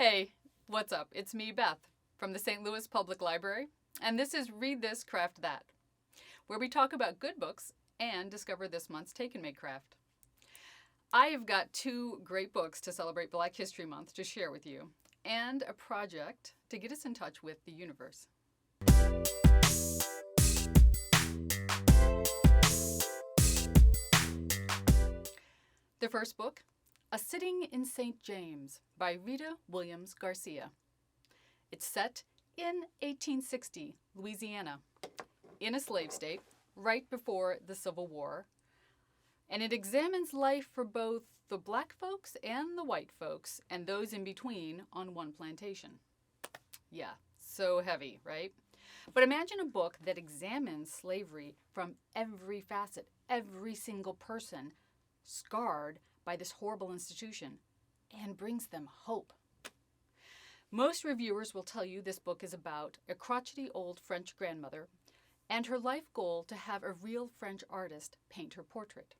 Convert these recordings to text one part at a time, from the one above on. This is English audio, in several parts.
Hey, what's up? It's me, Beth, from the St. Louis Public Library, and this is Read This, Craft That, where we talk about good books and discover this month's Take and Make craft. I have got two great books to celebrate Black History Month to share with you, and a project to get us in touch with the universe. The first book, A Sitting in St. James by Rita Williams-Garcia. It's set in 1860, Louisiana, in a slave state, right before the Civil War, and it examines life for both the black folks and the white folks and those in between on one plantation. Yeah, so heavy, right? But imagine a book that examines slavery from every facet, every single person scarred by this horrible institution, and brings them hope. Most reviewers will tell you this book is about a crotchety old French grandmother and her life goal to have a real French artist paint her portrait.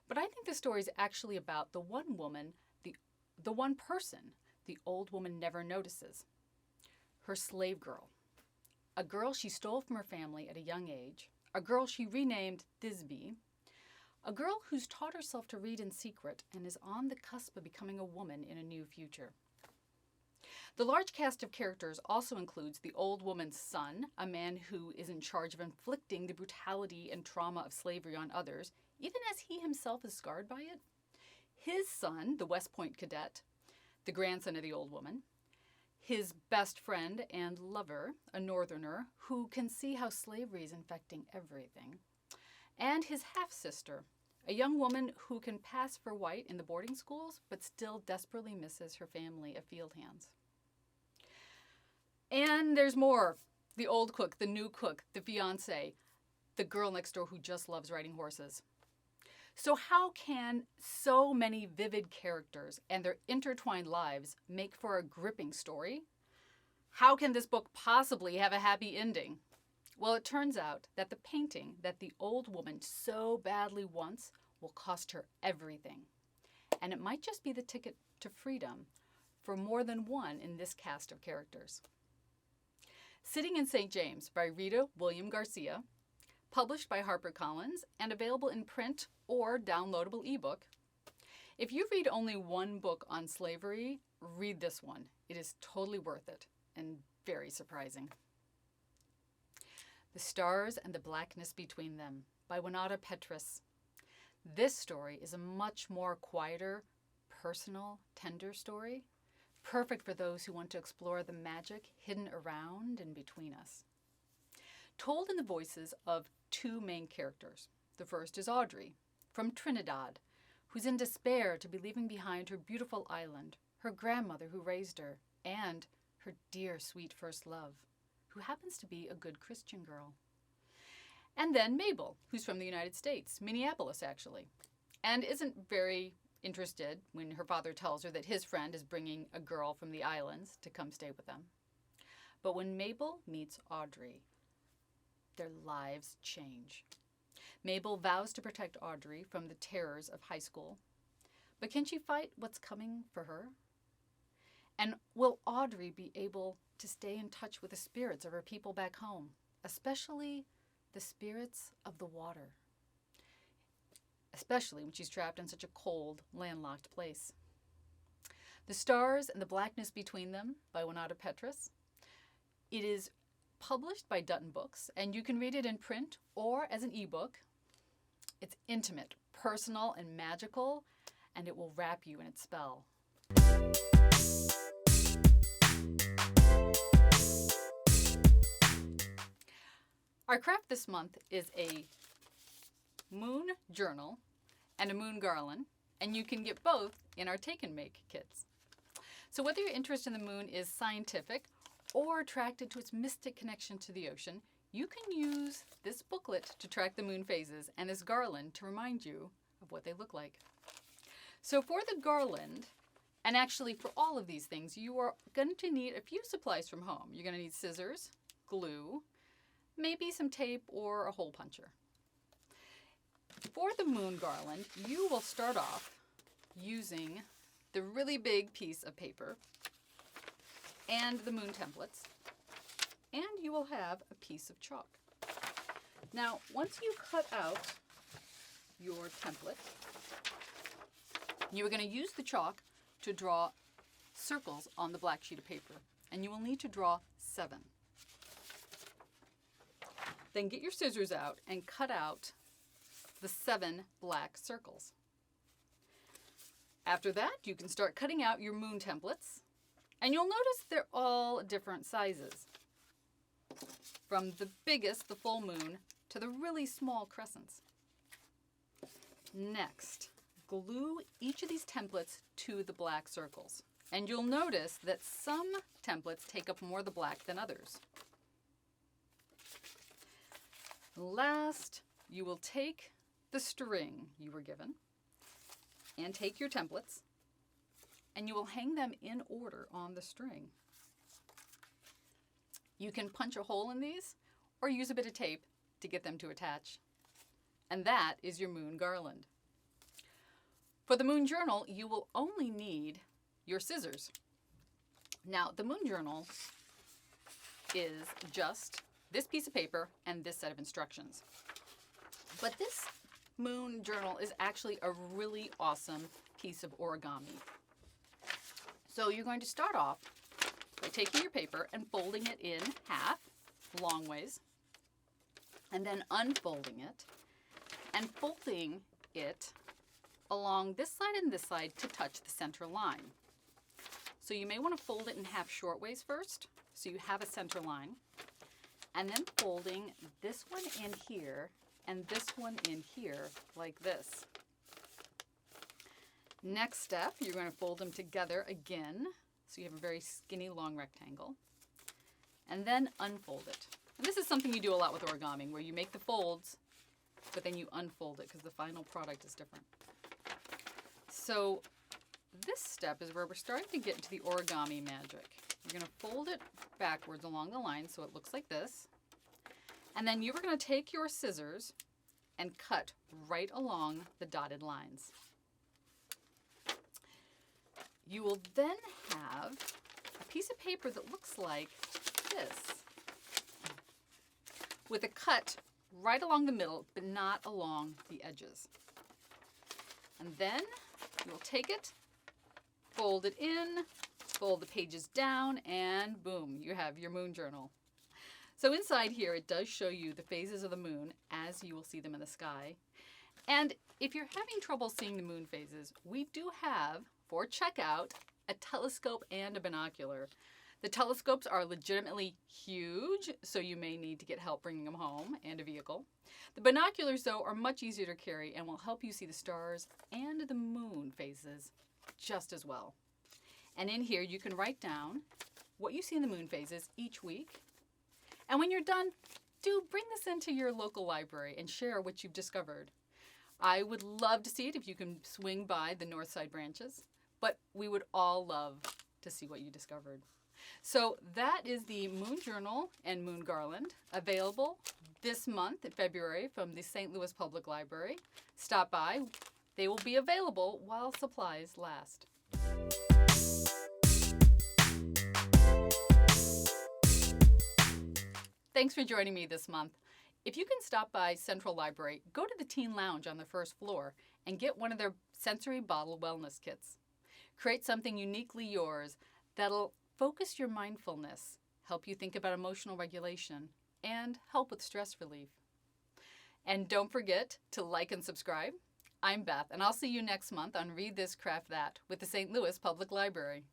But I think the story is actually about the one woman, the one person the old woman never notices. Her slave girl. A girl she stole from her family at a young age. A girl she renamed Thisbe. A girl who's taught herself to read in secret and is on the cusp of becoming a woman in a new future. The large cast of characters also includes the old woman's son, a man who is in charge of inflicting the brutality and trauma of slavery on others, even as he himself is scarred by it. His son, the West Point cadet, the grandson of the old woman. His best friend and lover, a northerner, who can see how slavery is infecting everything. And his half-sister, a young woman who can pass for white in the boarding schools, but still desperately misses her family of field hands. And there's more. The old cook, the new cook, the fiancé, the girl next door who just loves riding horses. So how can so many vivid characters and their intertwined lives make for a gripping story? How can this book possibly have a happy ending? Well, it turns out that the painting that the old woman so badly wants will cost her everything. And it might just be the ticket to freedom for more than one in this cast of characters. Sitting in St. James by Rita Williams-Garcia, published by HarperCollins and available in print or downloadable ebook. If you read only one book on slavery, read this one. It is totally worth it and very surprising. The Stars and the Blackness Between Them by Winata Petrus. This story is a much more quieter, personal, tender story, perfect for those who want to explore the magic hidden around and between us. Told in the voices of two main characters. The first is Audrey, from Trinidad, who's in despair to be leaving behind her beautiful island, her grandmother who raised her, and her dear, sweet first love, who happens to be a good Christian girl. And then Mabel, who's from the United States, Minneapolis actually, and isn't very interested when her father tells her that his friend is bringing a girl from the islands to come stay with them. But when Mabel meets Audrey, their lives change. Mabel vows to protect Audrey from the terrors of high school, but can she fight what's coming for her? And will Audrey be able to stay in touch with the spirits of her people back home, especially the spirits of the water, especially when she's trapped in such a cold, landlocked place? The Stars and the Blackness Between Them by Winata Petrus. It is published by Dutton Books, and you can read it in print or as an ebook. It's intimate, personal, and magical, and it will wrap you in its spell. Our craft this month is a moon journal and a moon garland, and you can get both in our Take and Make kits. So whether your interest in the moon is scientific or attracted to its mystic connection to the ocean, you can use this booklet to track the moon phases and this garland to remind you of what they look like. So for the garland, and actually for all of these things, you are going to need a few supplies from home. You're going to need scissors, glue, maybe some tape or a hole puncher. For the moon garland, you will start off using the really big piece of paper and the moon templates, and you will have a piece of chalk. Now, once you cut out your template, you're going to use the chalk to draw circles on the black sheet of paper, and you will need to draw 7. Then get your scissors out and cut out the 7 black circles. After that, you can start cutting out your moon templates, and you'll notice they're all different sizes, from the biggest, the full moon, to the really small crescents. Next, glue each of these templates to the black circles. And you'll notice that some templates take up more of the black than others. Last, you will take the string you were given and take your templates, and you will hang them in order on the string. You can punch a hole in these or use a bit of tape to get them to attach. And that is your moon garland. For the moon journal, you will only need your scissors. Now, the moon journal is just this piece of paper and this set of instructions. But this moon journal is actually a really awesome piece of origami. So you're going to start off by taking your paper and folding it in half, long ways, and then unfolding it and folding it along this side and this side to touch the center line. So you may want to fold it in half short ways first, so you have a center line, and then folding this one in here and this one in here like this. Next step, you're going to fold them together again, so you have a very skinny long rectangle, and then unfold it. And this is something you do a lot with origami, where you make the folds, but then you unfold it because the final product is different. So this step is where we're starting to get into the origami magic. You're going to fold it backwards along the line so it looks like this. And then you're going to take your scissors and cut right along the dotted lines. You will then have a piece of paper that looks like this, with a cut right along the middle, but not along the edges. And then you'll take it, fold it in, fold the pages down, and boom, you have your moon journal. So inside here, it does show you the phases of the moon as you will see them in the sky. And if you're having trouble seeing the moon phases, we do have, for checkout, a telescope and a binocular. The telescopes are legitimately huge, so you may need to get help bringing them home, and a vehicle. The binoculars, though, are much easier to carry and will help you see the stars and the moon phases just as well. And in here, you can write down what you see in the moon phases each week. And when you're done, do bring this into your local library and share what you've discovered. I would love to see it if you can swing by the north side branches, but we would all love to see what you discovered. So that is the Moon Journal and Moon Garland, available this month in February from the St. Louis Public Library. Stop by. They will be available while supplies last. Thanks for joining me this month. If you can stop by Central Library, go to the Teen Lounge on the first floor and get one of their sensory bottle wellness kits. Create something uniquely yours that'll focus your mindfulness, help you think about emotional regulation, and help with stress relief. And don't forget to like and subscribe. I'm Beth, and I'll see you next month on Read This, Craft That with the St. Louis Public Library.